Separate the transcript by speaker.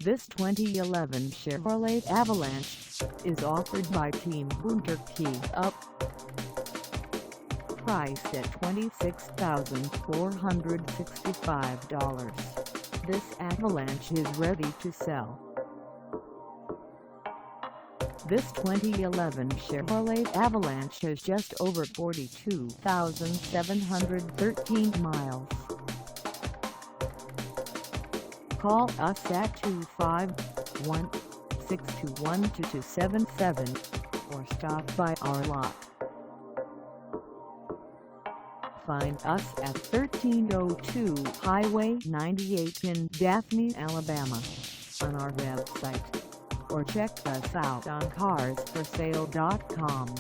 Speaker 1: This 2011 Chevrolet Avalanche is offered by Team Gunther Kia. Priced at $26,465, this Avalanche is ready to sell. This 2011 Chevrolet Avalanche has just over 42,713 miles. Call us at 251-621-2277 or stop by our lot. Find us at 1302 Highway 98 in Daphne, Alabama, on our website, or check us out on carsforsale.com.